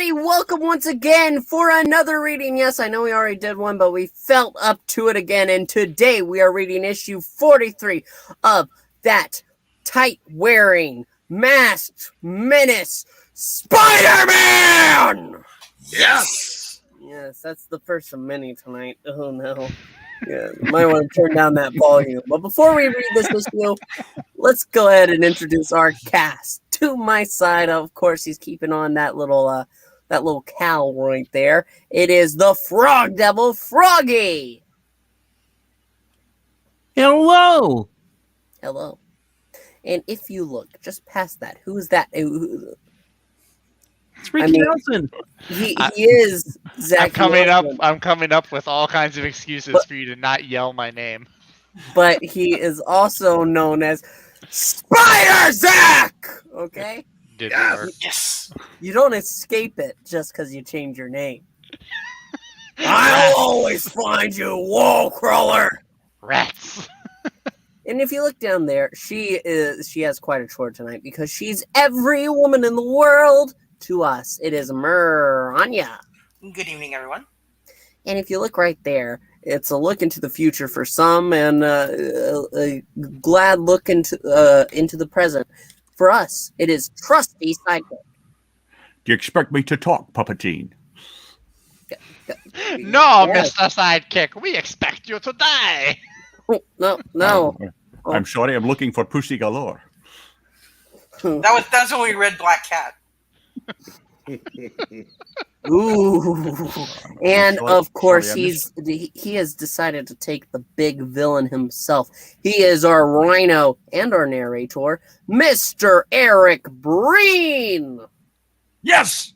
everybody. Welcome once again for another reading. Yes, I know we already did one, but we felt up to it again. And today we are reading issue 43 of that tight-wearing, masked menace, Spider-Man! Yes! Yes, that's the first of many tonight. Oh, no. Yeah, might want to turn down that volume. But before we read this issue, let's go ahead and introduce our cast. To my side, of course, he's keeping on that little cowl right there. It is the Frog Devil, Froggy. Hello. Hello. And if you look just past that, who's that? It's Ricky Nelson. He is Zach. I'm coming up with all kinds of excuses for you to not yell my name. But he is also known as Spider Zach. Okay. Yes. You don't escape it just because you change your name. I'll always find you, wall crawler. Rats. And if you look down there, she has quite a chore tonight because she's every woman in the world to us. It is Anya. Good evening, everyone. And if you look right there, it's a look into the future for some, and a glad look into the present. For us, it is Trusty Sidekick. Do you expect me to talk, Puppetine? No, yes. Mr. Sidekick, we expect you to die. No. I'm sorry, I'm looking for Pussy Galore. That's when we read Black Cat. Ooh. And of course, he has decided to take the big villain himself. He is our Rhino and our narrator, Mr. Eric Breen. Yes!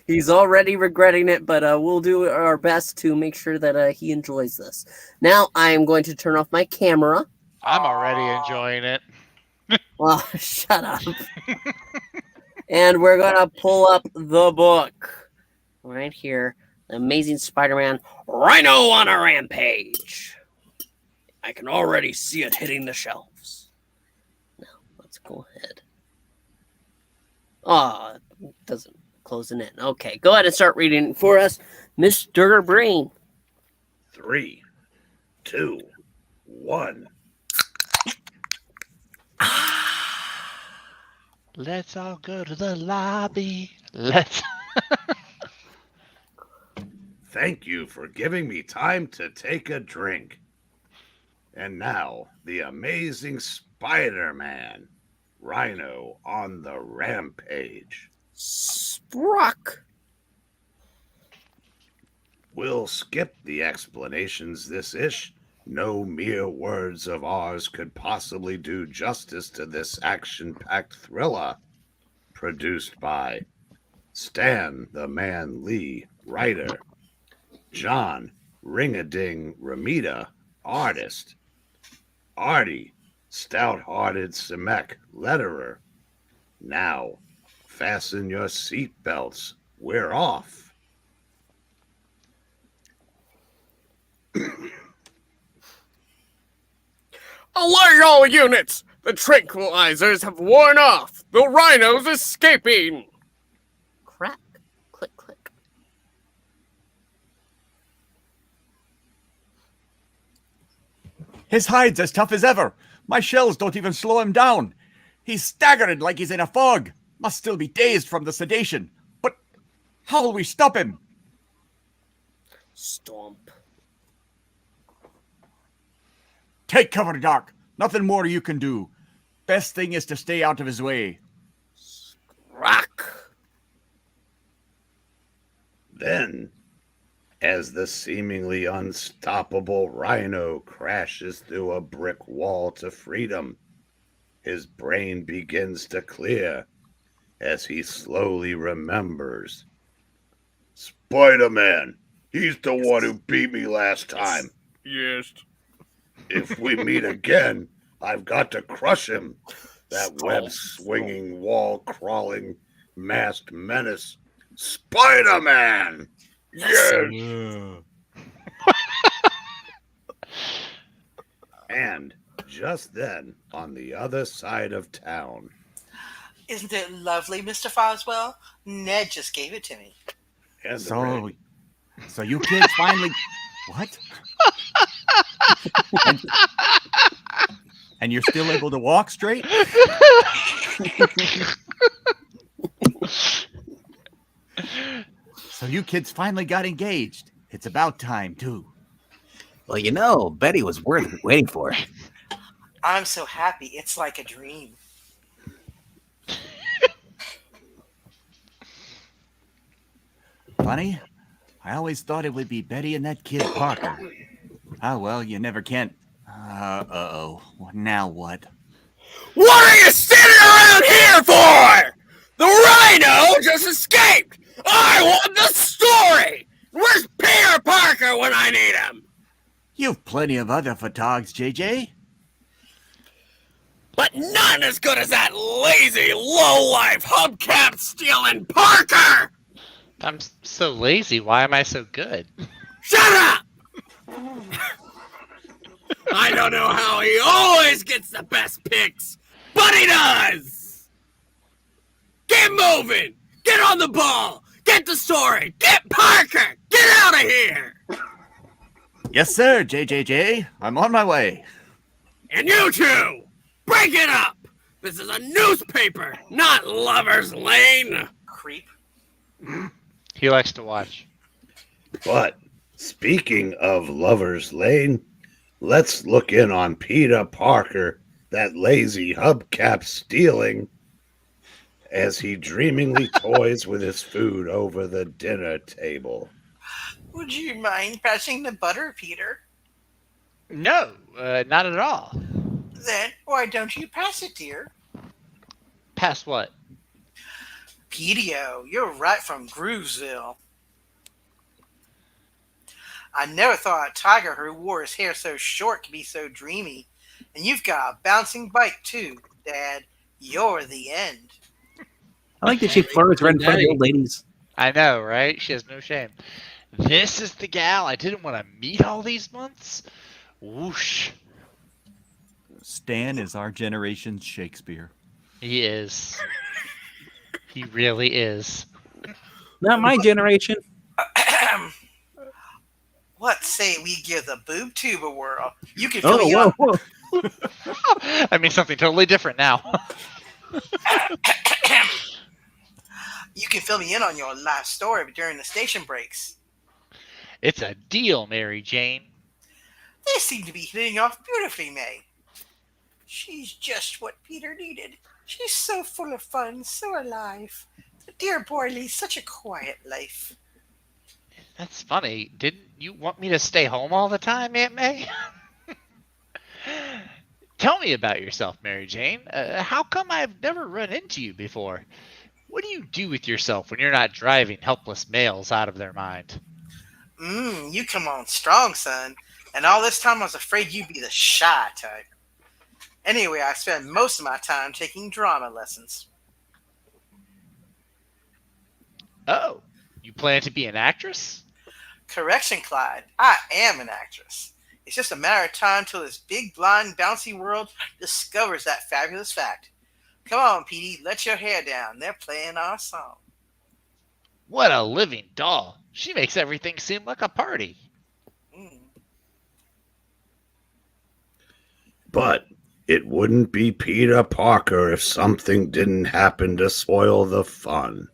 He's already regretting it, but we'll do our best to make sure that he enjoys this. Now, I am going to turn off my camera. I'm already enjoying it. Well, shut up. And we're going to pull up the book right here. The Amazing Spider-Man Rhino on a Rampage. I can already see it hitting the shelves. Now, let's go ahead. Oh, it doesn't close it in. Okay, go ahead and start reading for us, Mr. Breen. 3, 2, 1. Let's all go to the lobby. Let's. Thank you for giving me time to take a drink. And now, the Amazing Spider-Man, Rhino on the Rampage. Sprock. We'll skip the explanations this ish. No mere words of ours could possibly do justice to this action-packed thriller. Produced by Stan the Man Lee, writer. John Ring-a-Ding Ramita, artist. Artie Stout-Hearted Simek, letterer. Now, fasten your seatbelts. We're off. Alert all units! The tranquilizers have worn off! The Rhino's escaping! Crack. Click, click. His hide's as tough as ever. My shells don't even slow him down. He's staggering like he's in a fog. Must still be dazed from the sedation. But how will we stop him? Stomp. Take cover, Doc. Nothing more you can do. Best thing is to stay out of his way. Rock. Then, as the seemingly unstoppable Rhino crashes through a brick wall to freedom, his brain begins to clear as he slowly remembers. Spider-Man, he's the one who beat me last time. Yes. If we meet again, I've got to crush him. That web-swinging, wall-crawling, masked menace. Spider-Man! Yes! And just then, on the other side of town. Isn't it lovely, Mr. Foswell? Ned just gave it to me. And the So, ring. so you kids finally what? and, and you're still able to walk straight? So you kids finally got engaged. It's about time, too. Well, you know, Betty was worth waiting for. I'm so happy. It's like a dream. Funny, I always thought it would be Betty and that kid Parker. Oh, well, you never can. Uh-oh. Now what? What are you standing around here for? The Rhino just escaped! I want the story! Where's Peter Parker when I need him? You've plenty of other photogs, JJ. But none as good as that lazy, low-life, hubcap-stealing Parker! I'm so lazy. Why am I so good? Shut up! I don't know how he always gets the best picks, but he does! Get moving! Get on the ball! Get the story! Get Parker! Get out of here! Yes, sir, JJJ. I'm on my way. And you two! Break it up! This is a newspaper, not Lover's Lane! Creep. He likes to watch. But speaking of Lover's Lane, let's look in on Peter Parker, that lazy hubcap stealing, as he dreamingly toys with his food over the dinner table. Would you mind passing the butter, Peter? No, not at all. Then why don't you pass it, dear? Past what? Pedio, you're right from Groovesville. I never thought a tiger who wore his hair so short could be so dreamy. And you've got a bouncing bite, too, Dad. You're the end. I like that she flirts right in front of the old ladies. I know, right? She has no shame. This is the gal I didn't want to meet all these months? Whoosh. Stan is our generation's Shakespeare. He is. He really is. Not my generation. What say we give the boob tube a whirl? You can Oh, fill me whoa, on. whoa. I mean something totally different now. You can fill me in on your life story during the station breaks. It's a deal, Mary Jane. They seem to be hitting off beautifully, May. She's just what Peter needed. She's so full of fun, so alive. The dear boy leads such a quiet life. That's funny. Didn't you want me to stay home all the time, Aunt May? Tell me about yourself, Mary Jane. How come I've never run into you before? What do you do with yourself when you're not driving helpless males out of their mind? You come on strong, son. And all this time I was afraid you'd be the shy type. Anyway, I spend most of my time taking drama lessons. Oh, you plan to be an actress? Correction, Clyde. I am an actress. It's just a matter of time till this big, blind, bouncy world discovers that fabulous fact. Come on, Petey, let your hair down. They're playing our song. What a living doll. She makes everything seem like a party. But it wouldn't be Peter Parker if something didn't happen to spoil the fun.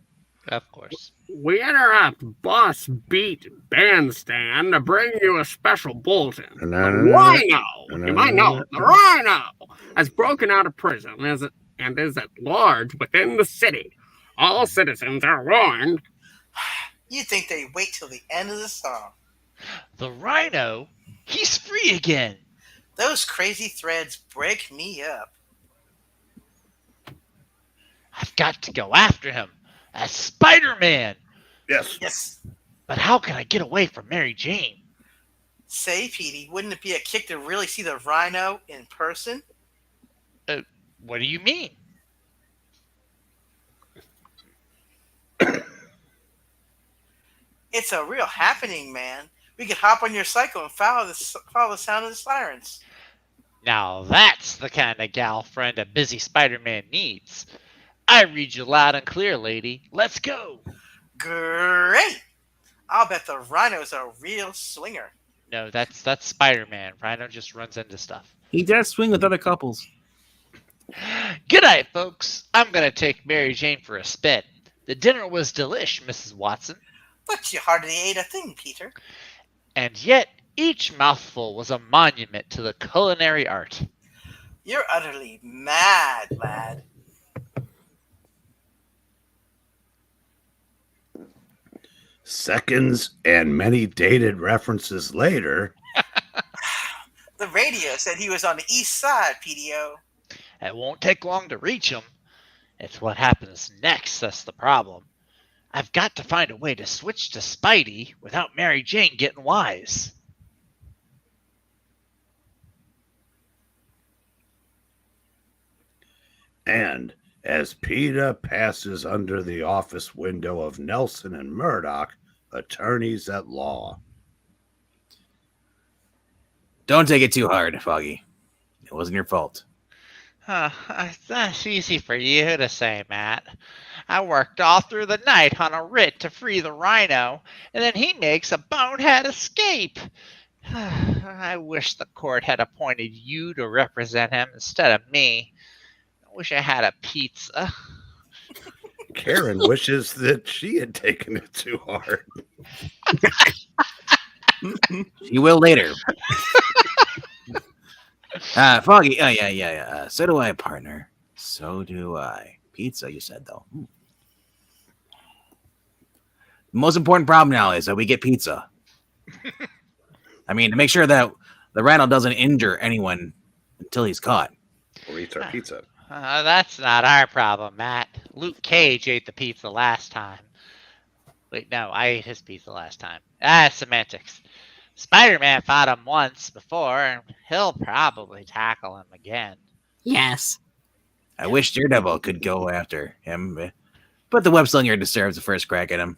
Of course. We interrupt Boss Beat Bandstand to bring you a special bulletin. The Rhino, you might know, the Rhino has broken out of prison and is at large within the city. All citizens are warned. You'd think they'd wait till the end of the song. The Rhino? He's free again. Those crazy threads break me up. I've got to go after him as Spider-Man. Yes. Yes. But how can I get away from Mary Jane? Say, Petey, wouldn't it be a kick to really see the Rhino in person? What do you mean? It's a real happening, man. We could hop on your cycle and follow the sound of the sirens. Now that's the kind of gal friend a busy Spider-Man needs. I read you loud and clear, lady. Let's go. Great! I'll bet the Rhino's a real swinger. No, that's Spider-Man. Rhino just runs into stuff. He does swing with other couples. Good night, folks. I'm going to take Mary Jane for a spin. The dinner was delish, Mrs. Watson. But you hardly ate a thing, Peter. And yet, each mouthful was a monument to the culinary art. You're utterly mad, lad. Seconds and many dated references later. The radio said he was on the east side, PDO. It won't take long to reach him. It's what happens next that's the problem. I've got to find a way to switch to Spidey without Mary Jane getting wise. And as Peter passes under the office window of Nelson and Murdoch, attorneys at law. Don't take it too hard, Foggy. It wasn't your fault. That's easy for you to say, Matt. I worked all through the night on a writ to free the Rhino, and then he makes a bonehead escape. I wish the court had appointed you to represent him instead of me. I wish I had a pizza. Karen wishes that she had taken it too hard. She will later. Foggy. Oh, yeah. So do I, partner. So do I. Pizza, you said, though. The most important problem now is that we get pizza. I mean, to make sure that the Rhino doesn't injure anyone until he's caught. Or eats our pizza. That's not our problem, Matt. Luke Cage ate the pizza last time. Wait, no, I ate his pizza last time. Semantics. Spider-Man fought him once before, and he'll probably tackle him again. Yes. I wish Daredevil could go after him, but the web slinger deserves the first crack at him.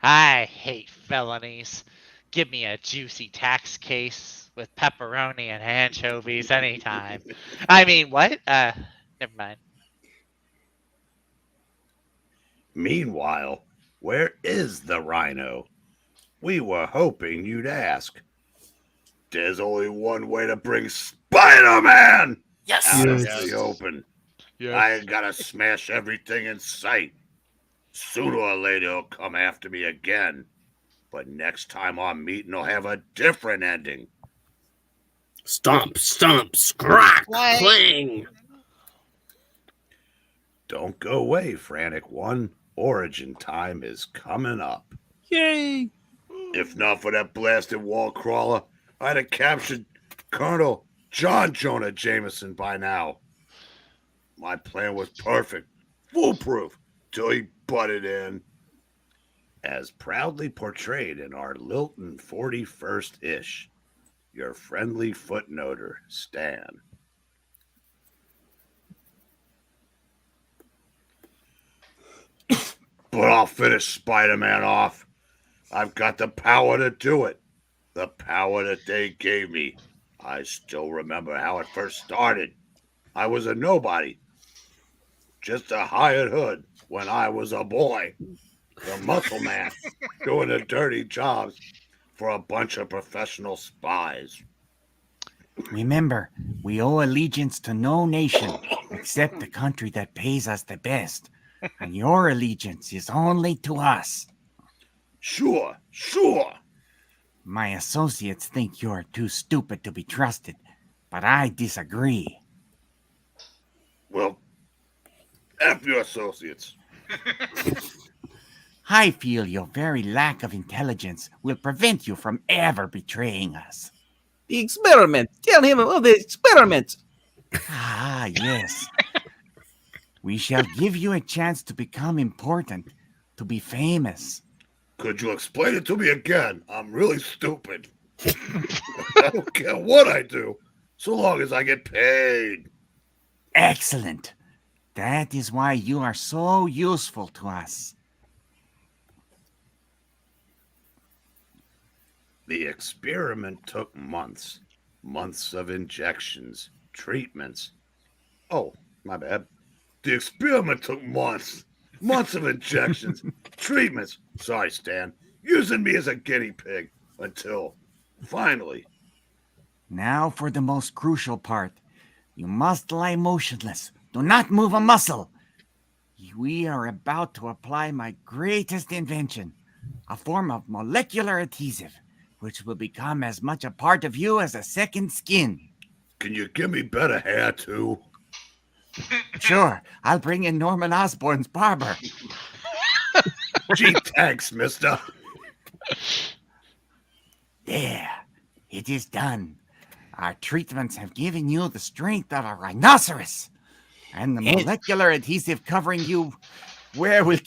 I hate felonies. Give me a juicy tax case with pepperoni and anchovies anytime. I mean, what? Never mind. Meanwhile, where is the Rhino? We were hoping you'd ask. There's only one way to bring Spider-Man Yes. out of Yes. the open. Yes. I gotta smash everything in sight. Sooner or later he'll come after me again. But next time our meeting will have a different ending. Stomp, stomp, scrack, Clang. clang. Don't go away, Frantic One. Origin time is coming up. Yay! If not for that blasted wall crawler, I'd have captured Colonel John Jonah Jameson by now. My plan was perfect, foolproof, till he butted in. As proudly portrayed in our Lilton 41st ish, your friendly footnoter, Stan. But I'll finish Spider-Man off. I've got the power to do it. The power that they gave me. I still remember how it first started. I was a nobody. Just a hired hood when I was a boy. The muscle man doing the dirty jobs for a bunch of professional spies. Remember, we owe allegiance to no nation except the country that pays us the best. And your allegiance is only to us. Sure. My associates think you're too stupid to be trusted, but I disagree. Well, F your associates. I feel your very lack of intelligence will prevent you from ever betraying us. The experiment. Tell him of the experiment. Ah, yes. We shall give you a chance to become important, to be famous. Could you explain it to me again? I'm really stupid. I don't care what I do, so long as I get paid. Excellent. That is why you are so useful to us. The experiment took months. Months of injections, treatments. Oh, my bad. The experiment took months. Months of injections, treatments. Sorry, Stan. Using me as a guinea pig until, finally. Now for the most crucial part. You must lie motionless. Do not move a muscle. We are about to apply my greatest invention, a form of molecular adhesive, which will become as much a part of you as a second skin. Can you give me better hair, too? Sure, I'll bring in Norman Osborn's barber. Gee, thanks, mister. There, it is done. Our treatments have given you the strength of a rhinoceros. And the molecular adhesive covering you where will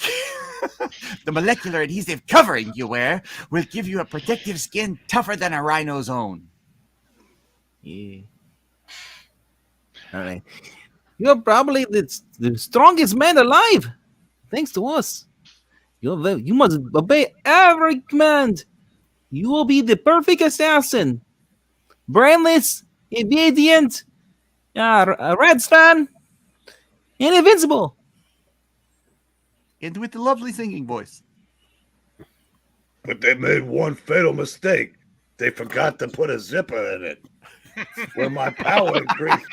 the molecular adhesive covering you where will give you a protective skin tougher than a rhino's own. Yeah. All right. You're probably the strongest man alive. Thanks to us. You must obey every command. You will be the perfect assassin. Brainless, obedient, red fan, and invincible. And with the lovely singing voice. But they made one fatal mistake. They forgot to put a zipper in it. When my power increased,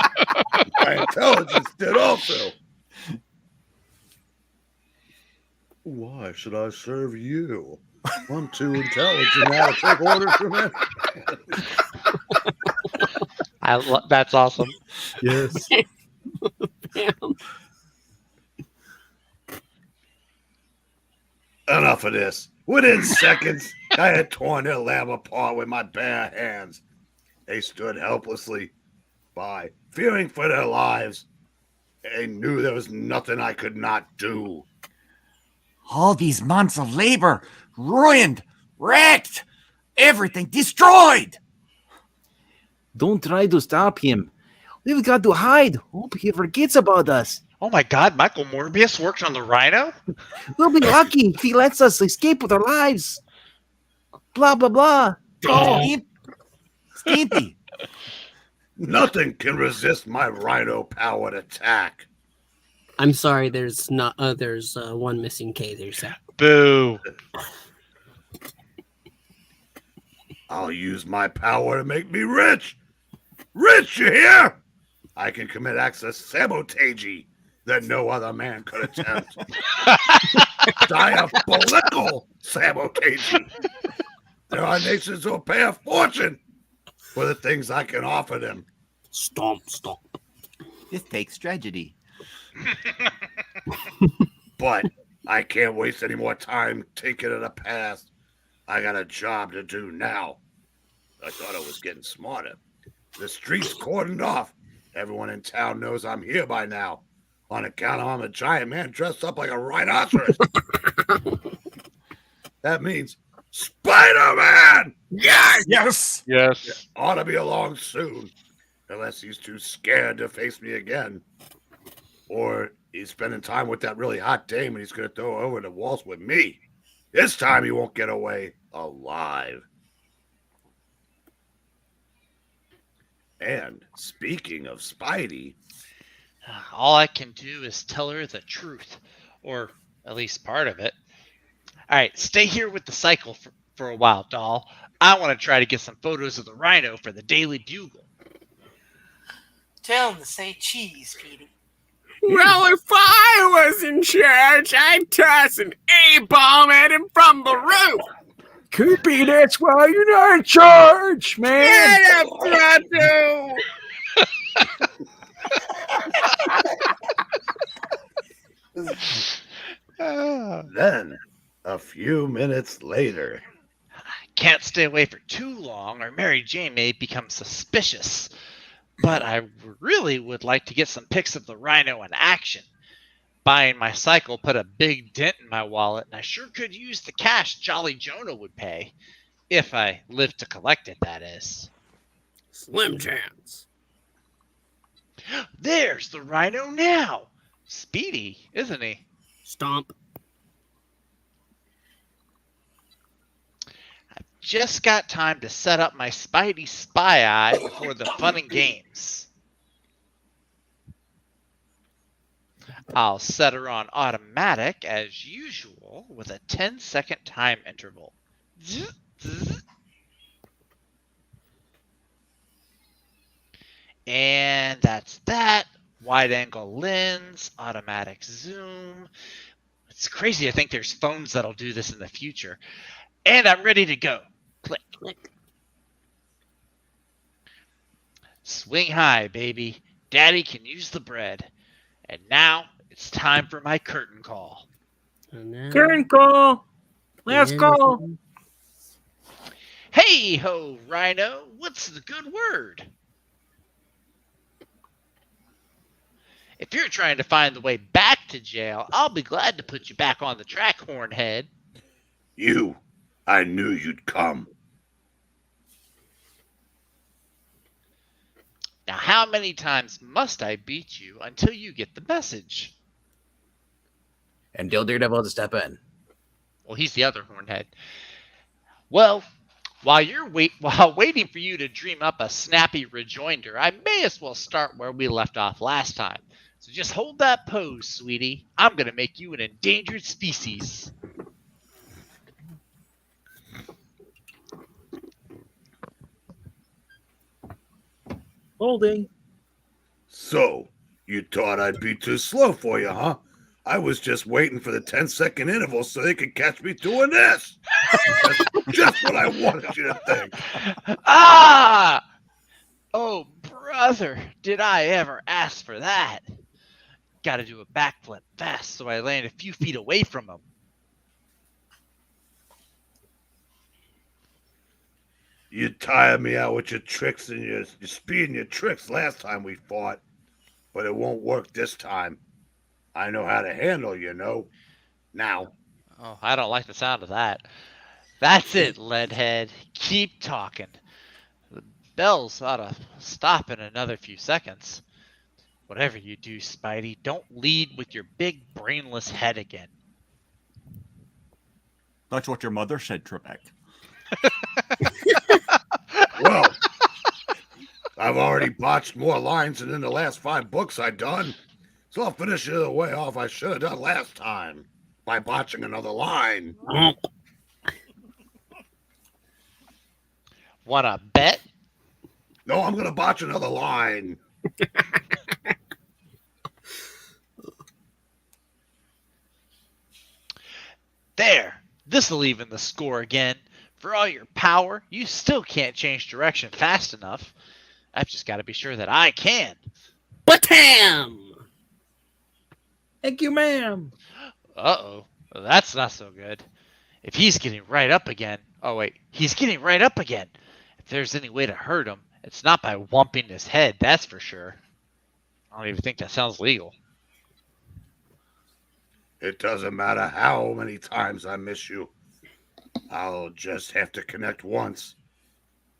my intelligence did also. Why should I serve you? I'm too intelligent now to take orders from him. That's awesome. Yes. Enough of this. Within seconds, I had torn their lab apart with my bare hands. They stood helplessly by, fearing for their lives. They knew there was nothing I could not do. All these months of labor, ruined, wrecked, everything destroyed. Don't try to stop him. We've got to hide. Hope he forgets about us. Oh my God, Michael Morbius worked on the Rhino? We'll be lucky if he lets us escape with our lives. Blah, blah, blah. Oh, Stimpy. Nothing can resist my rhino-powered attack. I'm sorry, there's one missing K there, Zach. Boo. I'll use my power to make me rich. Rich, you hear? I can commit acts of sabotage that no other man could attempt. Diabolical sabotage. There are nations who will pay a fortune for the things I can offer them. Stomp. This takes tragedy. But I can't waste any more time thinking of the past. I got a job to do now. I thought I was getting smarter. The street's cordoned off. Everyone in town knows I'm here by now. On account of I'm a giant man dressed up like a rhinoceros. That means Spider-Man! Yes! Yes. Ought to be along soon. Unless he's too scared to face me again. Or he's spending time with that really hot dame and he's going to throw her over the walls with me. This time he won't get away alive. And speaking of Spidey, All I can do is tell her the truth, or at least part of it. All right, stay here with the cycle for a while, doll. I want to try to get some photos of the Rhino for the Daily Bugle. Tell him to say cheese, Petey. Well, if I was in charge, I'd toss an A-bomb at him from the roof. Creepy, that's why you're not in charge, man. Get up, Pronto! then a few minutes later. Can't stay away for too long or Mary Jane may become suspicious. But I really would like to get some pics of the Rhino in action. Buying my cycle put a big dent in my wallet, and I sure could use the cash Jolly Jonah would pay. If I lived to collect it, that is. Slim chance. There's the Rhino now. Speedy, isn't he? Stomp. Just got time to set up my Spidey spy eye before the fun and games. I'll set her on automatic as usual with a 10-second time interval. Zzz, zzz. And that's that. Wide angle lens, automatic zoom. It's crazy to think there's phones that'll do this in the future. And I'm ready to go. Click. Click. Swing high, baby. Daddy can use the bread. And now it's time for my curtain call. Curtain call. Let's go. Hey ho, Rhino. What's the good word? If you're trying to find the way back to jail, I'll be glad to put you back on the track, Hornhead. I knew you'd come. Now, how many times must I beat you until you get the message? And Dill Daredevil to step in. Well, he's the other Hornhead. Well, while waiting for you to dream up a snappy rejoinder, I may as well start where we left off last time. So just hold that pose, sweetie. I'm going to make you an endangered species. Holding. So, you thought I'd be too slow for you, huh? I was just waiting for the 10-second interval so they could catch me doing this. That's just what I wanted you to think. Ah! Oh, brother, did I ever ask for that? Got to do a backflip fast so I land a few feet away from him. You tired me out with your tricks and your speed and your tricks last time we fought, but it won't work this time. I know how to handle you, now. Oh, I don't like the sound of that. That's it, Leadhead. Keep talking. The bells ought to stop in another few seconds. Whatever you do, Spidey, don't lead with your big brainless head again. That's what your mother said, Trebek. Well, I've already botched more lines than in the last 5 books I've done. So I'll finish it the way off I should have done last time by botching another line. Wanna bet? No, I'm going to botch another line. There. This'll even the score again. For all your power, you still can't change direction fast enough. I've just got to be sure that I can. Batam! Thank you, ma'am. Uh-oh. Well, that's not so good. If he's getting right up again... Oh, wait. He's getting right up again. If there's any way to hurt him, it's not by whumping his head, that's for sure. I don't even think that sounds legal. It doesn't matter how many times I miss you. I'll just have to connect once.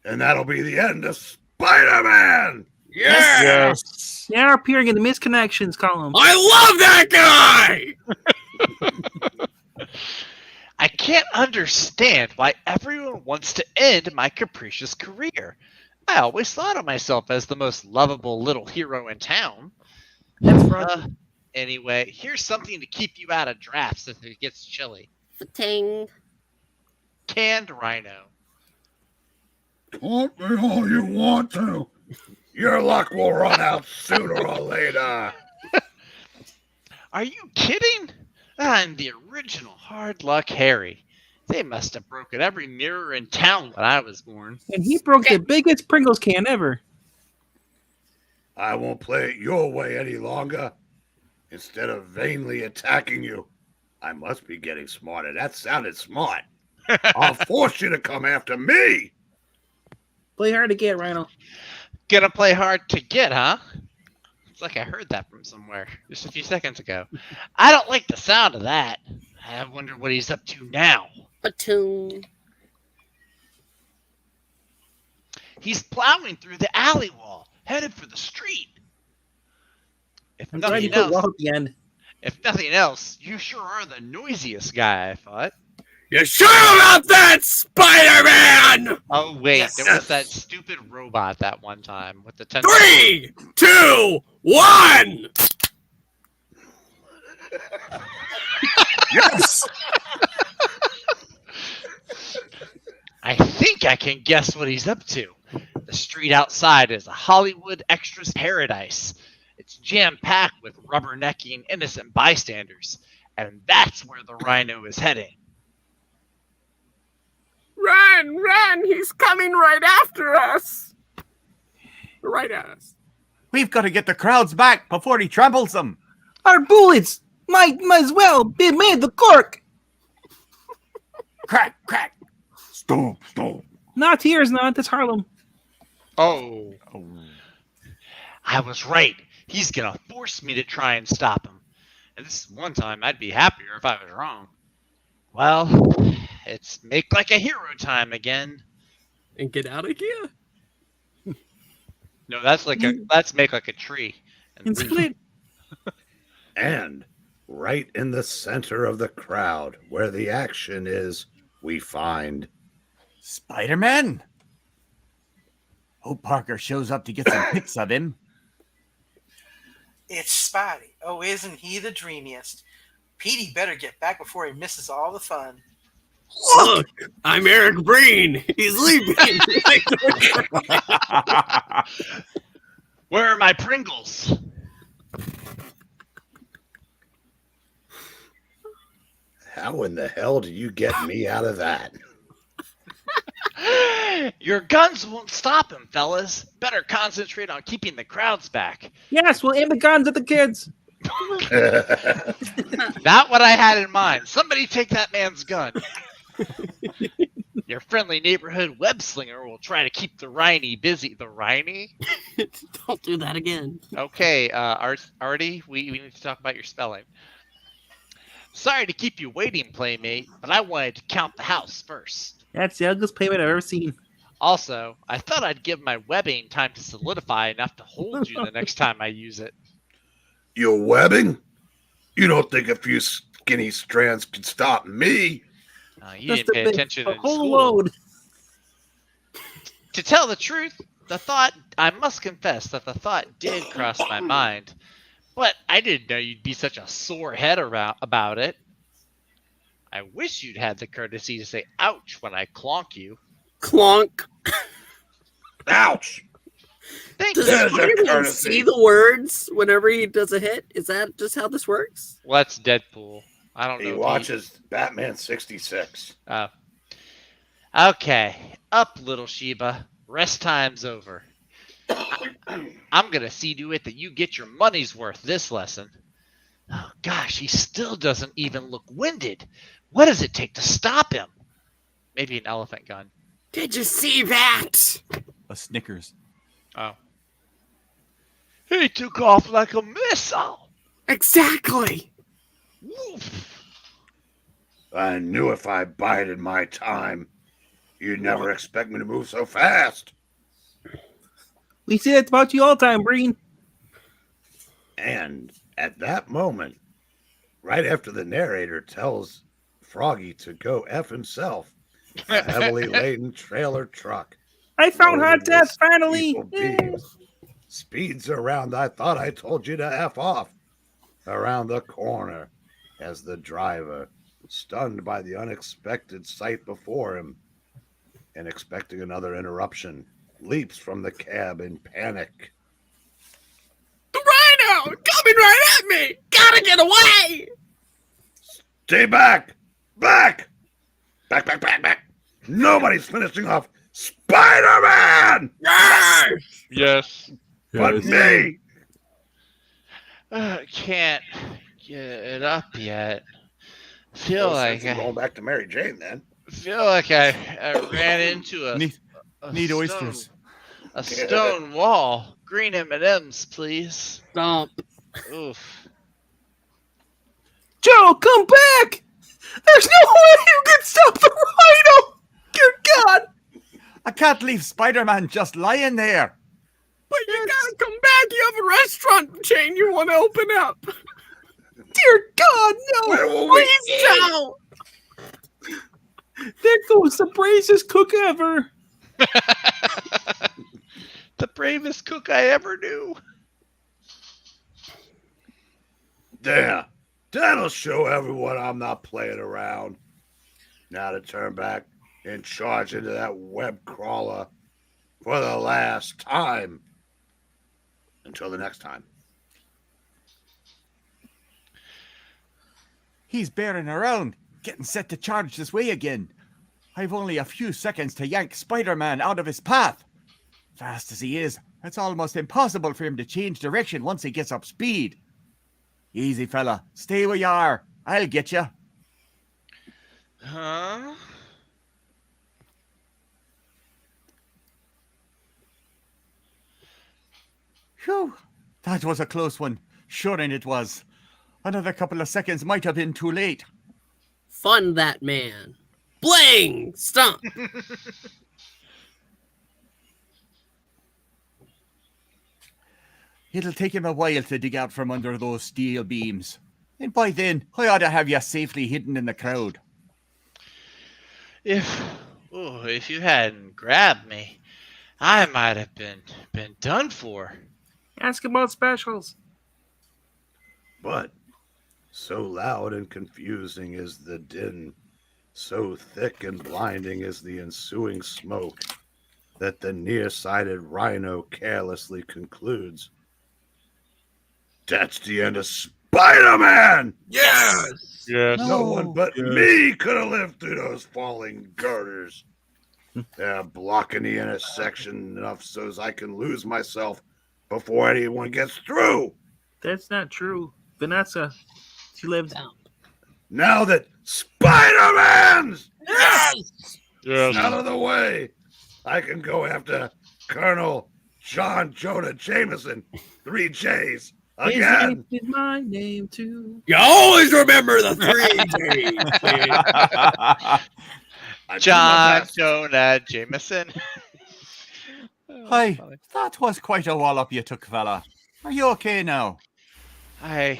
And that'll be the end of Spider-Man! Yes. Now appearing in the misconnections column. I love that guy! I can't understand why everyone wants to end my capricious career. I always thought of myself as the most lovable little hero in town. That's right. Anyway, here's something to keep you out of drafts if it gets chilly. Fa-ting. Canned Rhino. Taunt me all you want to. Your luck will run out sooner or later. Are you kidding? I'm the original Hard Luck Harry. They must have broken every mirror in town when I was born. And he broke the biggest Pringles can ever. I won't play it your way any longer. Instead of vainly attacking you, I must be getting smarter. That sounded smart. I'll force you to come after me. Play hard to get, Rhino. Gonna play hard to get, huh? It's like I heard that from somewhere just a few seconds ago. I don't like the sound of that. I wonder what he's up to now. Platoon. He's plowing through the alley wall, headed for the street. If I'm glad you put wall at the end. If nothing else, you sure are the noisiest guy, I thought. You sure about that, Spider-Man? Oh, wait, Yes. there was that stupid robot that one time with the 10. 3, 2, 1! Yes! I think I can guess what he's up to. The street outside is a Hollywood extras paradise. It's jam-packed with rubbernecking innocent bystanders, and that's where the Rhino is heading. Run, run! He's coming right after us! Right at us. We've got to get the crowds back before he tramples them. Our bullets might as well be made the cork. Crack, crack. Stomp, stomp. Not here, it's not. That's Harlem. Oh, Oh. I was right. He's gonna force me to try and stop him. And this is one time I'd be happier if I was wrong. Well, it's make like a hero time again. And get out of here. No, that's make like a tree. And split. And right in the center of the crowd, where the action is, we find Spider-Man? Hope Parker shows up to get some pics of him. It's Spidey. Oh, isn't he the dreamiest? Petey better get back before he misses all the fun. Look, I'm Eric Breen. He's leaving. Where are my Pringles? how in the hell do you get me out of that? Your guns won't stop him, fellas. Better concentrate on keeping the crowds back. Yes, we'll aim the guns at the kids. Not what I had in mind. Somebody take that man's gun. Your friendly neighborhood web slinger will try to keep the Rhino busy. The Rhino? Don't do that again. Okay, Artie, we need to talk about your spelling. Sorry to keep you waiting, Playmate, but I wanted to count the house first. That's the ugliest payment I've ever seen. Also, I thought I'd give my webbing time to solidify enough to hold you the next time I use it. Your webbing? You don't think a few skinny strands could stop me? You didn't pay attention in whole school. load. To tell the truth, I must confess that the thought did cross my mind, but I didn't know you'd be such a sore head about it. I wish you'd had the courtesy to say ouch when I clonk you. Clonk. Ouch! Thank Does you. There's your anyone courtesy. see the words whenever he does a hit? Is that just how this works? Well, that's Deadpool. I don't know. He if watches Batman 66. Okay, up, little Sheba. Rest time's over. I'm gonna see to it that you get your money's worth this lesson. Oh gosh, he still doesn't even look winded. What does it take to stop him? Maybe an elephant gun. Did you see that? A Snickers. Oh. He took off like a missile. Exactly. Woof. I knew if I bided my time, you'd never expect me to move so fast. We say that about you all the time, Breen. And at that moment, right after the narrator tells Froggy to go F himself, a heavily laden trailer truck I found loaded hot with death finally. lethal beams speeds around. I thought I told you to F off around the corner as the driver, stunned by the unexpected sight before him and expecting another interruption, leaps from the cab in panic. The Rhino coming right at me. Gotta get away. Stay back! Back! Back, back, back, back! Nobody's finishing off Spider-Man! Yes. But me! Can't get up yet. Feel Well, like since you're going back to Mary Jane, then. I ran into a Need stone- oysters. A stone wall. Green M&Ms, please. Stomp. Oof. Joe, come back! There's no way you can stop the Rhino! Dear God! I can't leave Spider-Man just lying there. But you gotta come back. You have a restaurant chain you want to open up. Dear God, Where no! will we Please don't! There goes the bravest cook ever. The bravest cook I ever knew. There. That'll show everyone I'm not playing around. Now to turn back and charge into that web crawler for the last time. Until the next time. He's bearing around, getting set to charge this way again. I've only a few seconds to yank Spider-Man out of his path. Fast as he is, it's almost impossible for him to change direction once he gets up speed. Easy, fella. Stay where you are. I'll get you. Huh? Phew. That was a close one. Sure, and it was. Another couple of seconds might have been too late. Fund that man. Bling! Stomp! It'll take him a while to dig out from under those steel beams. And by then, I ought to have you safely hidden in the crowd. If you hadn't grabbed me, I might have been done for. Ask about specials. But so loud and confusing is the din, so thick and blinding is the ensuing smoke, that the nearsighted Rhino carelessly concludes, "That's the end of Spider-Man! Yes! Yes. No one but me could have lived through those falling girders. They're blocking the intersection enough so as I can lose myself before anyone gets through. That's not true. Vanessa, she lives out. Now that Spider-Man's Yes! out of the way, I can go after Colonel John Jonah Jameson, 3 J's, His again. name is my name too. You always remember the 3 J's. John Jonah Jameson. Hi, that was quite a wallop you took, fella. Are you okay now? I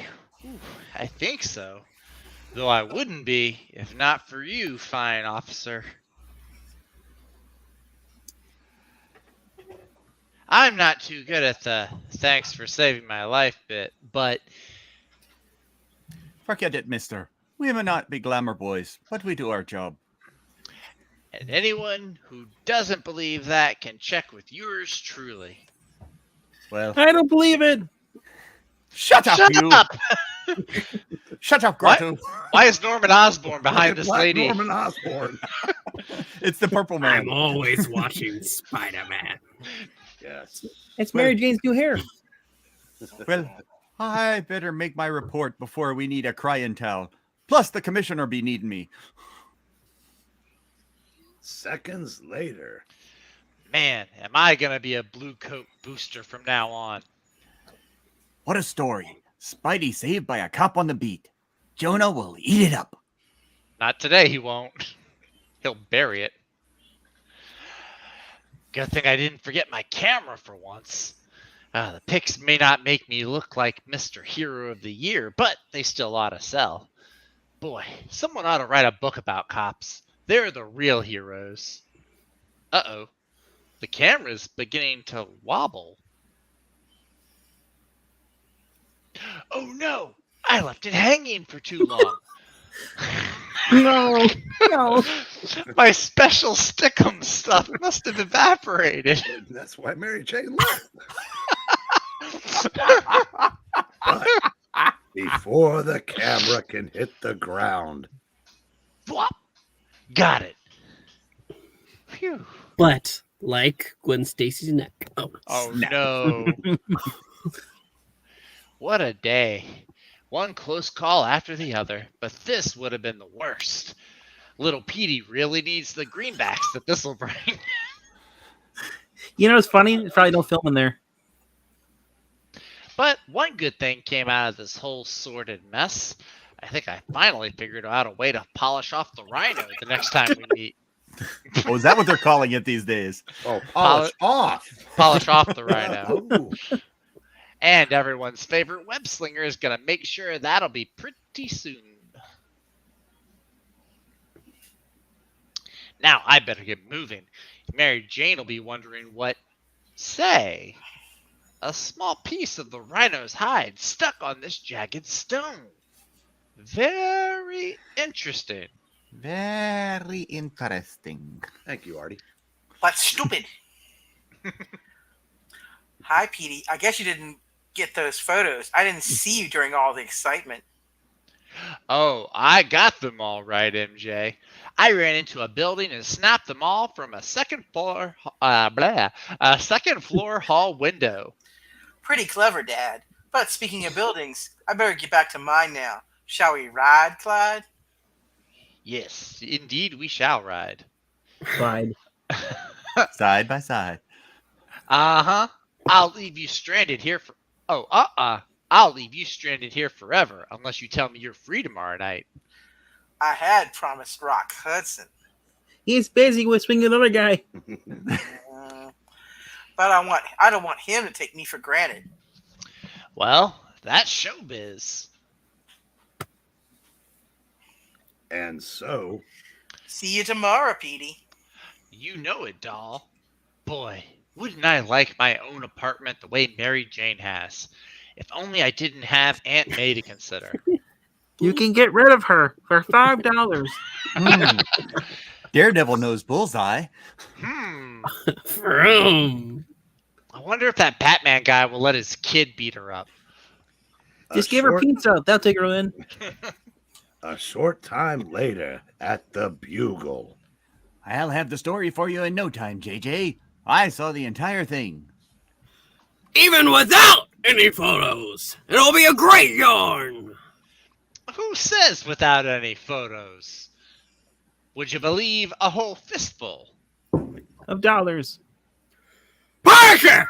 think so. Though I wouldn't be if not for you, fine officer. I'm not too good at the thanks for saving my life bit, but Forget it, mister. We may not be glamour boys, but we do our job. and anyone who doesn't believe that can check with yours truly. Well, I don't believe it. shut up, you! Up! Shut up, What? Grotto. Why is Norman Osborn behind this Black lady? Norman Osborn. It's the purple man. I'm always watching Spider-Man. Yes. It's Mary Jane's new hair. Well, I better make my report before we need a crying towel. Plus, the commissioner be needing me. Seconds later. Man, am I gonna be a blue coat booster from now on. What a story. Spidey saved by a cop on the beat. Jonah will eat it up. Not today, he won't. He'll bury it. Good thing I didn't forget my camera for once. The pics may not make me look like Mr. Hero of the Year, but they still ought to sell. Boy, someone ought to write a book about cops. They're the real heroes. Uh-oh. The camera's beginning to wobble. Oh no! I left it hanging for too long. No, no. My special stickum stuff must have evaporated. That's why Mary Jane left. But before the camera can hit the ground. Flop! Got it. Phew. But like Gwen Stacy's neck. Oh snap. no. What a day. One close call after the other, but this would have been the worst. Little Petey really needs the greenbacks that this will bring. You know what's funny? They probably don't film in there. But one good thing came out of this whole sordid mess. I think I finally figured out a way to polish off the Rhino the next time we meet. Oh, is that what they're calling it these days? Oh, polish off. Polish off the Rhino. Ooh. And everyone's favorite web slinger is going to make sure that'll be pretty soon. Now I better get moving. Mary Jane will be wondering what, say, a small piece of the Rhino's hide stuck on this jagged stone. Very interesting. Very interesting. Thank you, Artie. But stupid. Hi, Petey. I guess you didn't get those photos. I didn't see you during all the excitement. Oh, I got them all right, MJ. I ran into a building and snapped them all from a second floor hall window. Pretty clever, Dad. But speaking of buildings, I better get back to mine now. Shall we ride, Clyde? Yes, indeed we shall ride. Clyde. Side by side. Uh-huh. I'll leave you stranded here for... I'll leave you stranded here forever unless you tell me you're free tomorrow night. I had promised Rock Hudson. He's busy with swinging another guy. But I don't want him to take me for granted. Well, that's showbiz. And so, See you tomorrow, Petey. You know it, doll. Boy, wouldn't I like my own apartment the way Mary Jane has? If only I didn't have Aunt May to consider. You can get rid of her for $5. Daredevil knows bullseye. Vroom. I wonder if that Batman guy will let his kid beat her up. Just give her pizza. They'll take her in. A short time later at the Bugle. I'll have the story for you in no time, JJ. I saw the entire thing. Even without any photos, it'll be a great yarn. Who says without any photos? Would you believe a whole fistful? Of dollars. Parker!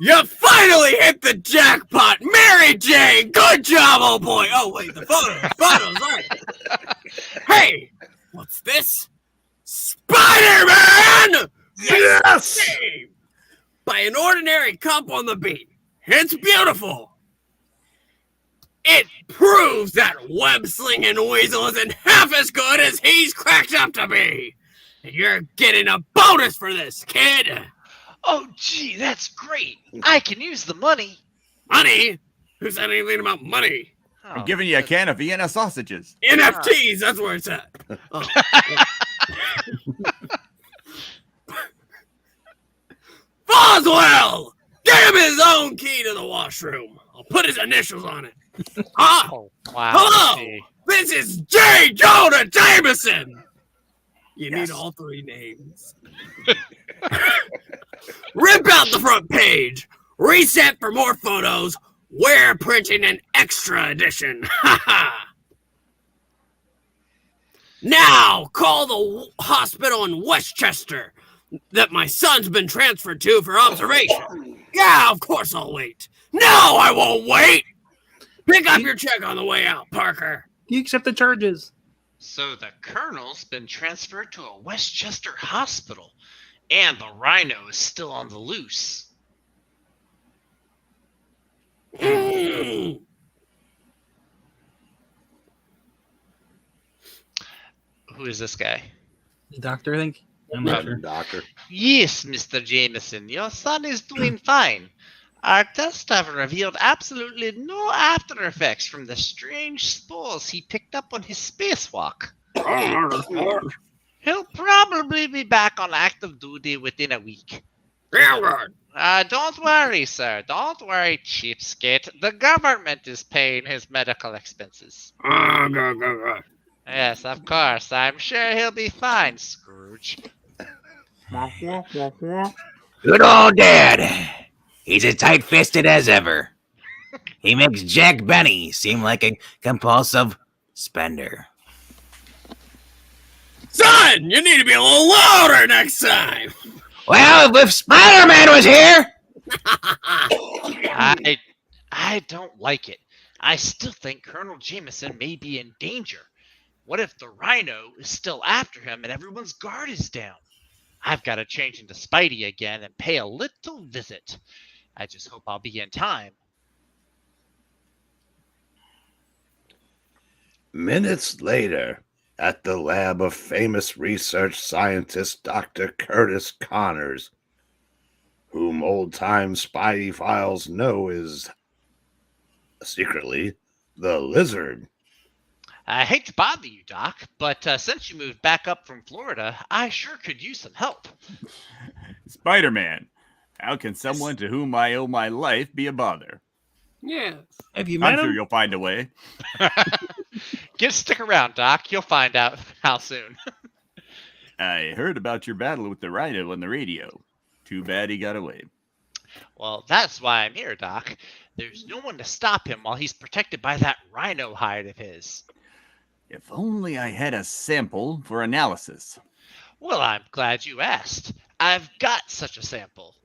You finally hit the jackpot! Mary Jane! Good job, old boy! Oh, wait, the photos, right. Hey! What's this? Spider-Man! Yes! By an ordinary cop on the beat. It's beautiful. It proves that web-slinging weasel isn't half as good as he's cracked up to be. And you're getting a bonus for this, kid. Oh, gee, that's great. I can use the money. Money? Who said anything about money? I'm giving you a can of Vienna sausages. NFTs, that's where it's at. Oh. Boswell! Give him his own key to the washroom. I'll put his initials on it. Oh, wow. Hello! Gee. This is J. Jonah Jameson! You need all three names. Rip out the front page. Reset for more photos. We're printing an extra edition. Now call the hospital in Westchester that my son's been transferred to for observation. Yeah, of course I'll wait. No, I won't wait. Pick up your check on the way out, Parker. You accept the charges. So the Colonel's been transferred to a Westchester hospital, and the Rhino is still on the loose. Who is this guy? The doctor, I think. I'm not sure. Doctor. Yes, Mr. Jameson, your son is doing fine. Our tests have revealed absolutely no after effects from the strange spores he picked up on his spacewalk. He'll probably be back on active duty within a week. Don't worry, sir. Don't worry, cheapskate. The government is paying his medical expenses. Yes, of course. I'm sure he'll be fine, Scrooge. Good old Dad. He's as tight-fisted as ever. He makes Jack Benny seem like a compulsive spender. Son, you need to be a little louder next time. Well, if Spider-Man was here... I don't like it. I still think Colonel Jameson may be in danger. What if the Rhino is still after him and everyone's guard is down? I've got to change into Spidey again and pay a little visit. I just hope I'll be in time. Minutes later, at the lab of famous research scientist Dr. Curtis Connors, whom old-time Spidey files know is secretly the Lizard. I hate to bother you, Doc, but since you moved back up from Florida, I sure could use some help. Spider-Man, how can someone to whom I owe my life be a bother? Yes. Have you I'm met sure him? you'll find a way. Just stick around, Doc. You'll find out how soon. I heard about your battle with the Rhino on the radio. Too bad he got away. Well, that's why I'm here, Doc. There's no one to stop him while he's protected by that rhino hide of his. If only I had a sample for analysis. Well, I'm glad you asked. I've got such a sample.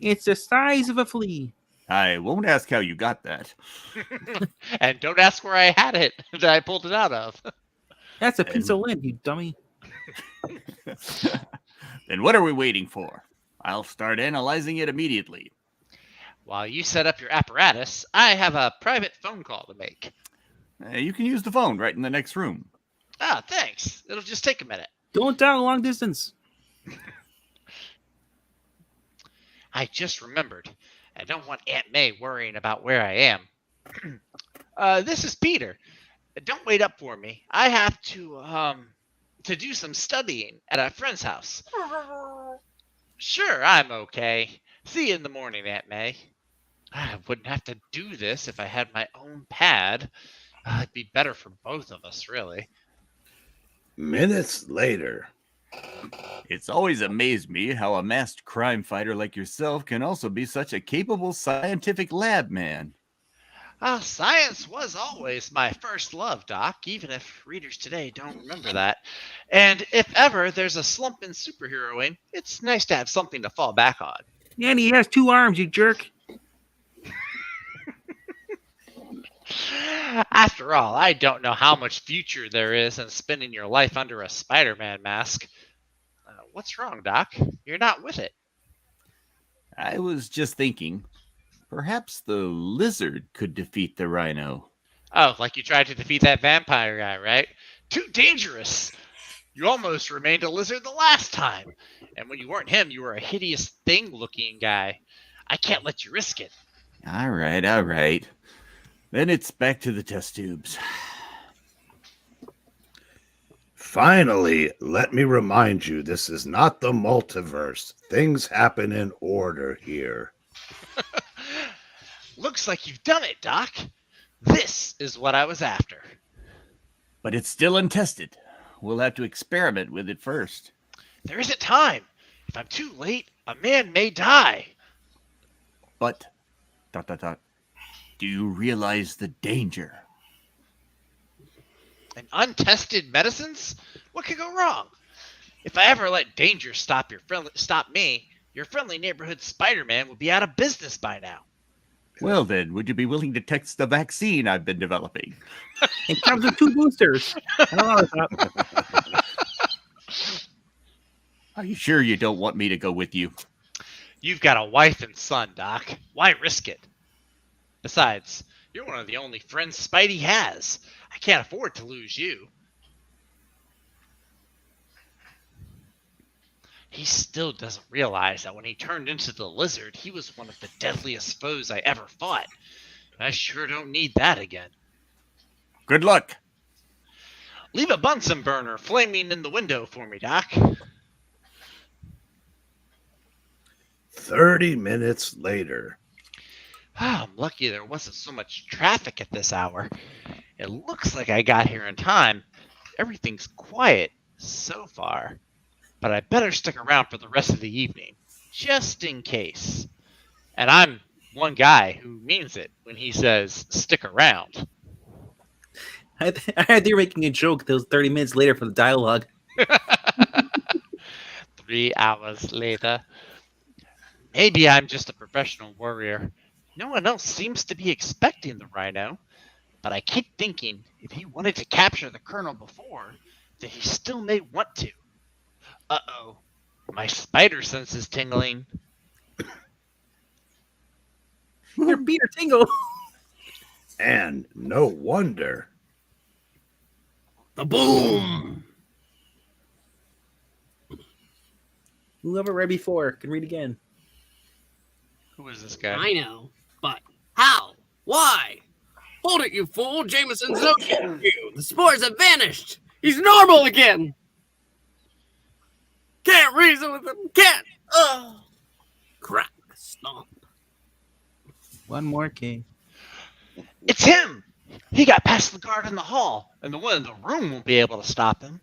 It's the size of a flea. I won't ask how you got that. And don't ask where I had it that I pulled it out of. That's a piece of lint, you dummy. Then what are we waiting for? I'll start analyzing it immediately. While you set up your apparatus, I have a private phone call to make. You can use the phone right in the next room. Ah, thanks. It'll just take a minute. Don't dial long distance. I just remembered. I don't want Aunt May worrying about where I am. This is Peter. Don't wait up for me. I have to do some studying at a friend's house. Sure, I'm okay. See you in the morning, Aunt May. I wouldn't have to do this if I had my own pad. It'd be better for both of us, really. Minutes later. It's always amazed me how a masked crime fighter like yourself can also be such a capable scientific lab man. Science was always my first love, Doc, even if readers today don't remember that. And if ever there's a slump in superheroing, it's nice to have something to fall back on. And he has 2 arms, you jerk. After all, I don't know how much future there is in spending your life under a Spider-Man mask. What's wrong, Doc? You're not with it. I was just thinking, perhaps the lizard could defeat the Rhino. Oh, like you tried to defeat that vampire guy, right? Too dangerous. You almost remained a lizard the last time. And when you weren't him, you were a hideous thing-looking guy. I can't let you risk it. All right. Then it's back to the test tubes. Finally, let me remind you, this is not the multiverse. Things happen in order here. Looks like you've done it, Doc. This is what I was after. But it's still untested. We'll have to experiment with it first. There isn't time. If I'm too late, a man may die. But, ... do you realize the danger? And untested medicines? What could go wrong? If I ever let danger stop me, your friendly neighborhood Spider-Man would be out of business by now. Well then, would you be willing to test the vaccine I've been developing? It comes with 2 boosters. Are you sure you don't want me to go with you? You've got a wife and son, Doc. Why risk it? Besides, you're one of the only friends Spidey has. I can't afford to lose you. He still doesn't realize that when he turned into the lizard, he was one of the deadliest foes I ever fought. I sure don't need that again. Good luck. Leave a Bunsen burner flaming in the window for me, Doc. 30 minutes later. I'm lucky there wasn't so much traffic at this hour. It looks like I got here in time. Everything's quiet so far. But I better stick around for the rest of the evening, just in case. And I'm one guy who means it when he says stick around. I heard you're making a joke those 30 minutes later for the dialogue. 3 hours later. Maybe I'm just a professional warrior. No one else seems to be expecting the Rhino. But I keep thinking if he wanted to capture the Colonel before, then he still may want to. Uh-oh. My spider sense is tingling. You're Peter Tingle. And no wonder. The boom! Whoever read before can read again. Who is this guy? I know, but how? Why? Hold it, you fool! Jameson's no you. The spores have vanished. He's normal again. Can't reason with him. Can't. Oh. Crack. Stomp. One more king. It's him! He got past the guard in the hall, and the one in the room won't be able to stop him.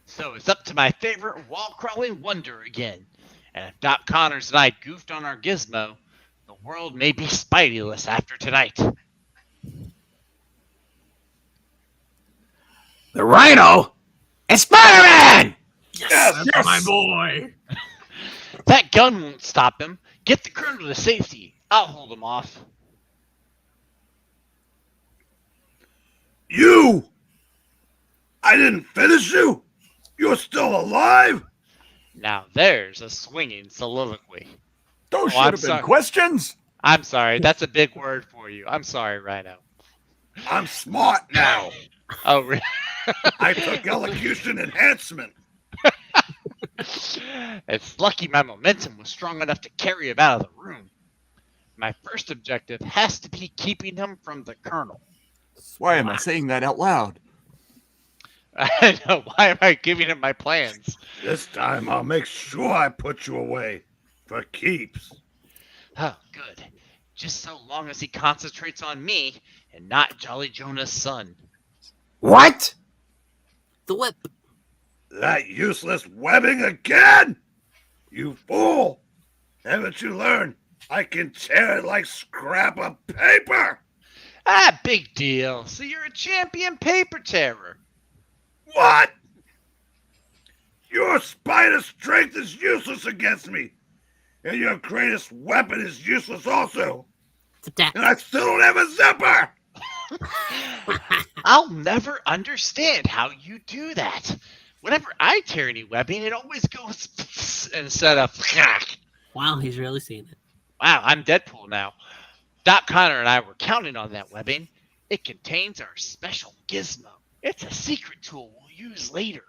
So it's up to my favorite wall-crawling wonder again. And if Doc Connors and I goofed on our gizmo, the world may be Spideyless after tonight. The Rhino? It's Spider-Man! Yes, that's my boy. That gun won't stop him. Get the colonel to safety. I'll hold him off. You! I didn't finish you! You're still alive? Now there's a swinging soliloquy. Those Oh, should I'm have been sorry. questions. I'm sorry. That's a big word for you. I'm sorry, Rhino. I'm smart now. Oh, really? I took elocution enhancement. It's lucky my momentum was strong enough to carry him out of the room. My first objective has to be keeping him from the colonel. Why am I saying that out loud? I know. Why am I giving him my plans? This time I'll make sure I put you away. For keeps. Oh, good. Just so long as he concentrates on me and not Jolly Jonah's son. What? The whip. That useless webbing again? You fool! Haven't you learned I can tear it like scrap of paper? Ah, big deal. So you're a champion paper terror. What? Your spider strength is useless against me. And your greatest weapon is useless also. And I still don't have a zipper! I'll never understand how you do that. Whenever I tear any webbing, it always goes instead of. Wow, he's really seen it. Wow, I'm Deadpool now. Doc Connor and I were counting on that webbing. It contains our special gizmo. It's a secret tool we'll use later.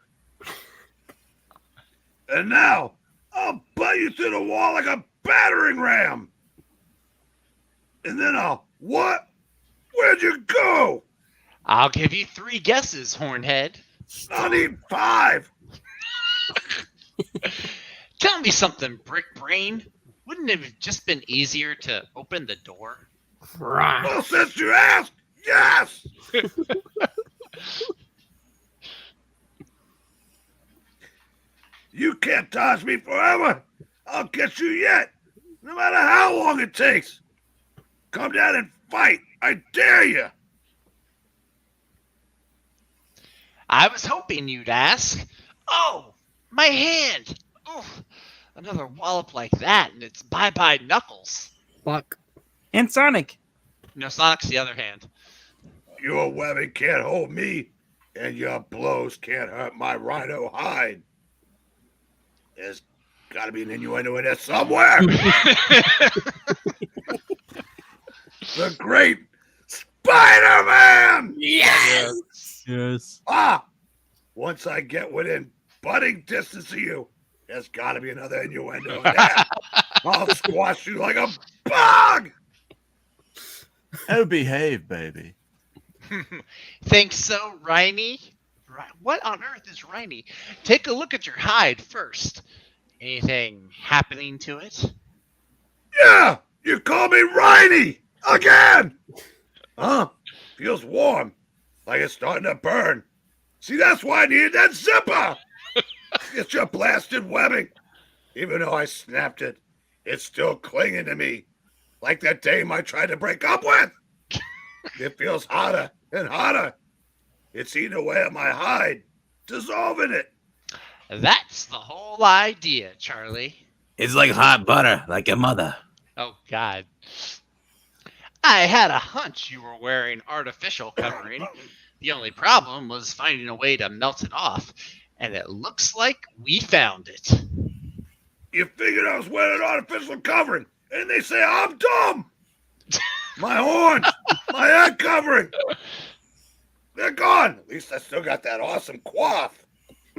And now, I'll butt you through the wall like a battering ram. And then I'll... What? Where'd you go? I'll give you 3 guesses, Hornhead. I need 5. Tell me something, Brick Brain. Wouldn't it have just been easier to open the door? Right. Well, since you asked, yes! You can't dodge me forever. I'll get you yet, no matter how long it takes. Come down and fight. I dare you. I was hoping you'd ask. Oh, my hand. Oof. Another wallop like that, and it's bye-bye Knuckles. Fuck. And Sonic. No, Sonic's the other hand. Your webbing can't hold me, and your blows can't hurt my rhino hide. There's got to be an innuendo in there somewhere. The great Spider-Man! Yes! Yes. Ah! Once I get within butting distance of you, there's got to be another innuendo in there. I'll squash you like a bug! Oh, behave, baby. Think so, Rhiny? What on earth is Rhiny? Take a look at your hide first. Anything happening to it? Yeah! You call me Rhiny! Again! Huh? Feels warm. Like it's starting to burn. See, that's why I needed that zipper! It's your blasted webbing. Even though I snapped it, it's still clinging to me. Like that dame I tried to break up with. It feels hotter and hotter. It's eating away at my hide, dissolving it. That's the whole idea, Charlie. It's like hot butter, like your mother. Oh, God. I had a hunch you were wearing artificial covering. The only problem was finding a way to melt it off, and it looks like we found it. You figured I was wearing an artificial covering, and they say I'm dumb. My horns, my head covering, they're gone. At least I still got that awesome coif.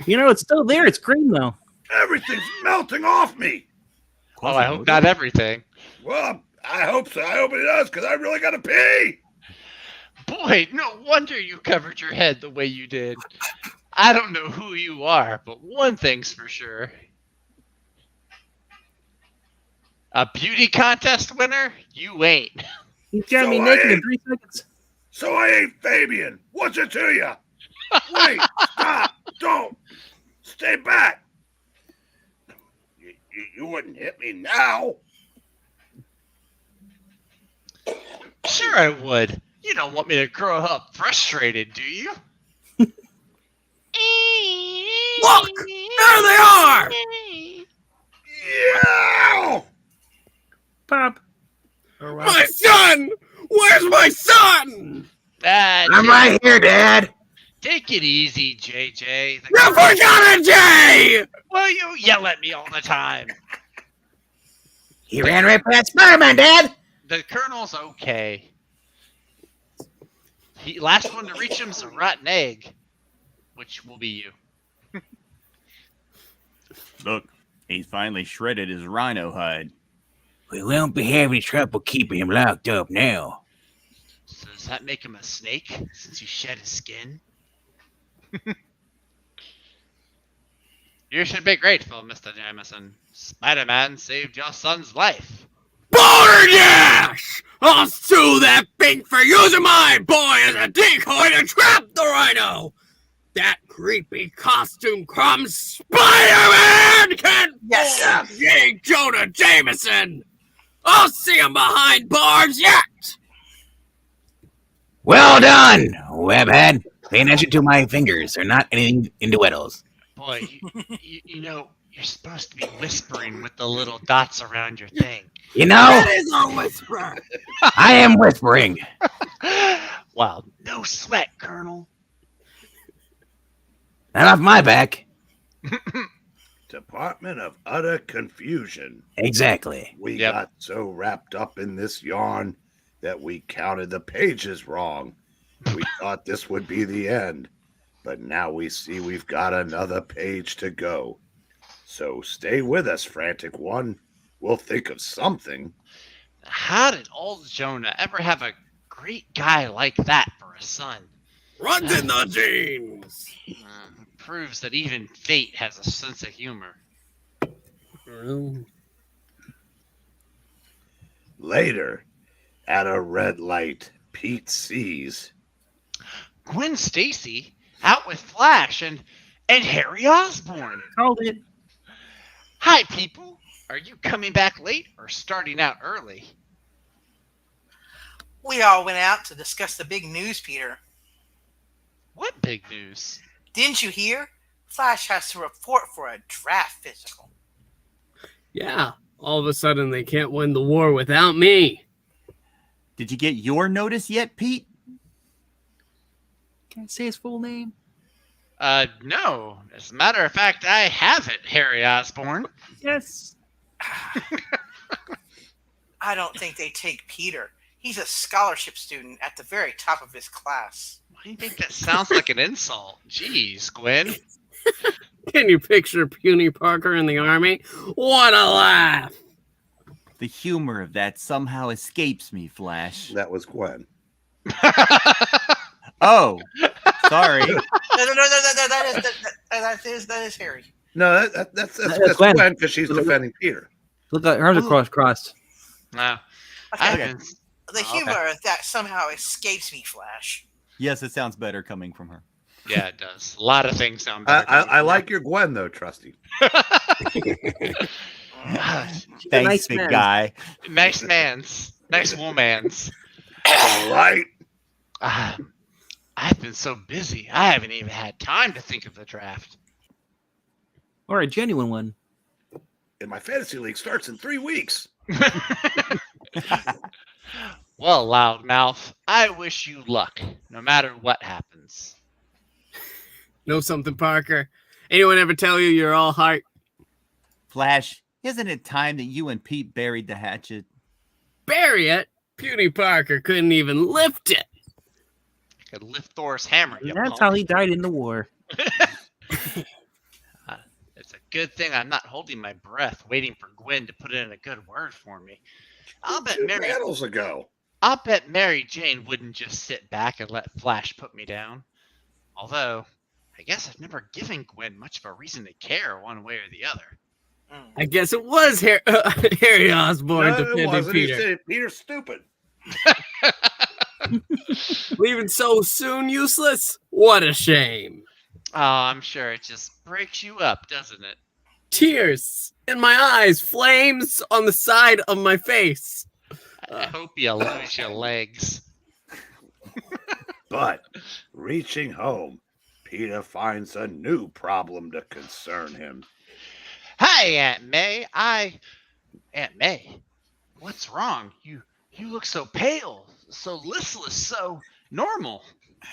You know, it's still there. It's green, though. Everything's melting off me. Well, I hope not everything. Well, I hope so. I hope it does, because I really got to pee. Boy, no wonder you covered your head the way you did. I don't know who you are, but one thing's for sure. A beauty contest winner? You ain't. He got me So naked I in 3 seconds. So I ain't Fabian. What's it to you? Wait, stop, don't. Stay back. You wouldn't hit me now. Sure I would. You don't want me to grow up frustrated, do you? Look! There they are! Yeah! Pop. My son! Where's my son? I'm right here, Dad. Take it easy, JJ. You forgot it, Jay! Well, you yell at me all the time. He ran right past Spider-Man, Dad. The Colonel's okay. He last one to reach him's a rotten egg, which will be you. Look, he's finally shredded his rhino hide. We won't be having trouble keeping him locked up now. So does that make him a snake since you shed his skin? You should be grateful, Mr. Jameson. Spider-Man saved your son's life. Boulder Dash! I'll sue that pink for using my boy as a decoy to trap the Rhino! That creepy costume crumb Spider-Man can't fool J. Jonah Jameson! I'll see him behind bars yet! Well done, Webhead. Pay attention to my fingers. They're not anything innuendos. Boy, you know, you're supposed to be whispering with the little dots around your thing. You know, That is a whisper! I am whispering. Well, no sweat, Colonel. Not off my back. Department of Utter Confusion. Exactly. We got so wrapped up in this yarn that we counted the pages wrong. We thought this would be the end, but now we see we've got another page to go. So stay with us, Frantic One. We'll think of something. How did old Jonah ever have a great guy like that for a son? Runs in the jeans! Proves that even fate has a sense of humor. Later, at a red light, Pete sees Gwen Stacy out with Flash and Harry Osborn. Called it. Hi, people. Are you coming back late or starting out early? We all went out to discuss the big news, Peter. What big news? Didn't you hear? Flash has to report for a draft physical. Yeah, all of a sudden they can't win the war without me. Did you get your notice yet, Pete? Can I say his full name? No. As a matter of fact, I have it, Harry Osborn. Yes. I don't think they take Peter. He's a scholarship student at the very top of his class. Why do you think that sounds like an insult? Jeez, Gwen. Can you picture Puny Parker in the army? What a laugh! The humor of that somehow escapes me, Flash. that was Gwen. Oh, sorry. No, that is Harry. No, that's Gwen. Gwen because she's defending Peter. Look, her arms are crossed. No. Okay. The humor of that somehow escapes me, Flash. Yes, it sounds better coming from her. Yeah, it does. A lot of things sound better. I like your Gwen though, Trusty. Thanks, nice big man. guy. Nice man's. Nice woman's. All right. I've been so busy, I haven't even had time to think of the draft. Or a genuine one. And my fantasy league starts in 3 weeks. Well, loudmouth, I wish you luck, no matter what happens. Know something, Parker? Anyone ever tell you you're all heart? Flash, isn't it time that you and Pete buried the hatchet? Bury it? Puny Parker couldn't even lift it. I could lift Thor's hammer. And that's how he died in the war. It's a good thing I'm not holding my breath, waiting for Gwen to put in a good word for me. I'll bet 2 Mary. battles ago. I'll bet Mary Jane wouldn't just sit back and let Flash put me down. Although, I guess I've never given Gwen much of a reason to care one way or the other. I guess it was Harry Osborn No, it defending wasn't. He Peter. said Peter's stupid. Leaving so soon, useless? What a shame. Oh, I'm sure it just breaks you up, doesn't it? Tears in my eyes, flames on the side of my face. I hope you lose your legs. But reaching home, Peter finds a new problem to concern him. Hi, Aunt May. Aunt May, what's wrong? You look so pale, so listless, so normal.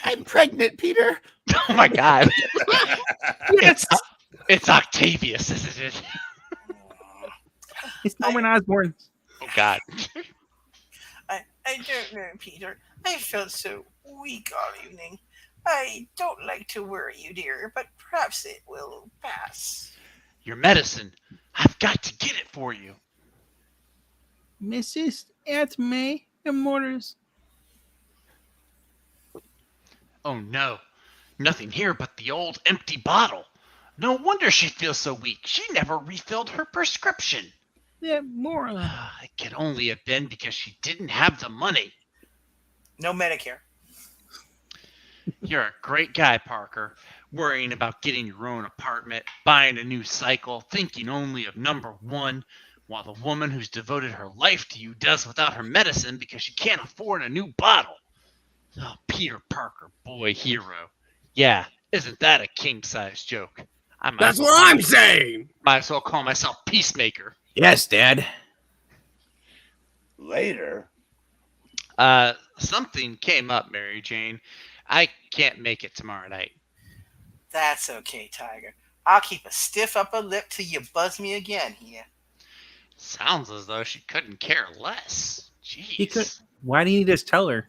I'm pregnant, Peter. Oh my God. It's Octavius, isn't it? It's Norman Osborn. Oh God. I don't know, Peter. I felt so weak all evening. I don't like to worry you, dear, but perhaps it will pass. Your medicine. I've got to get it for you. Mrs. Aunt May and Mortars. Oh no. Nothing here but the old empty bottle. No wonder she feels so weak. She never refilled her prescription. Yeah, more. It could only have been because she didn't have the money. No Medicare. You're a great guy, Parker. Worrying about getting your own apartment, buying a new cycle, thinking only of number one, while the woman who's devoted her life to you does without her medicine because she can't afford a new bottle. Oh, Peter Parker, boy hero. Yeah, isn't that a king-size joke? That's what I'm saying. Might as well call myself Peacemaker. Yes, Dad. Later, Something came up, Mary Jane. I can't make it tomorrow night. That's okay, Tiger. I'll keep a stiff upper lip till you buzz me again here. Sounds as though she couldn't care less. Jeez. Why didn't you just tell her?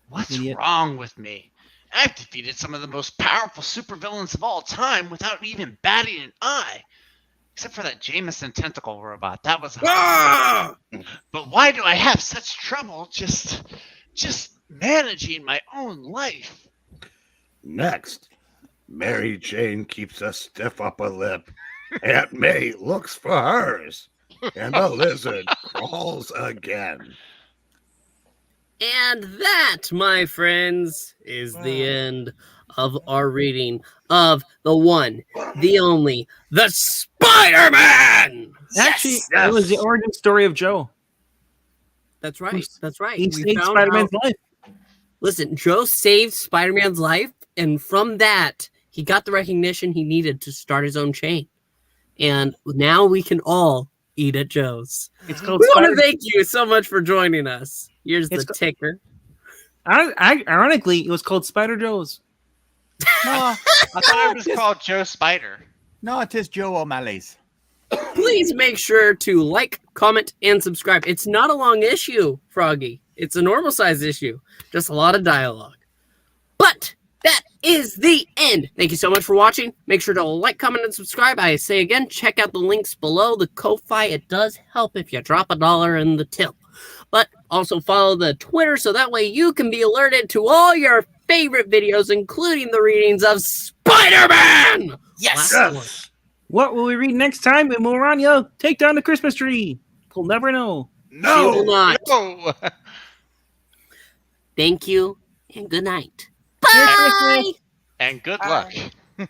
What's Idiot. wrong with me? I've defeated some of the most powerful supervillains of all time without even batting an eye. Except for that Jameson tentacle robot. That was hard. But why do I have such trouble just managing my own life? next, Mary Jane keeps a stiff upper lip. Aunt May looks for hers. And the lizard crawls again. And that, my friends, is the end of our reading of the one, the only, the Spider-Man! Actually, it was the origin story of Joe. That's right. That's right. He We saved found Spider-Man's out- life. Listen, Joe saved Spider-Man's life, and from that, he got the recognition he needed to start his own chain. And now we can all eat at Joe's. It's called We want Spider- to thank you so much for joining us. Here's the It's co- ticker. Ironically, it was called Spider Joe's. No, I thought it was called Joe Spider. no, it is Joe O'Malley's. Please make sure to like, comment, and subscribe. It's not a long issue, Froggy. It's a normal size issue. Just a lot of dialogue. But that is the end. Thank you so much for watching. Make sure to like, comment, and subscribe. I say again, check out the links below. The Ko-Fi, it does help if you drop $1 in the till. But also follow the Twitter so that way you can be alerted to all your favorite videos, including the readings of Spider-Man! Yes! Last one. What will we read next time in Morania? Take down the Christmas tree. We'll never know. You will not. No. Thank you, and good night. Merry Bye! Christmas. And good Bye. luck.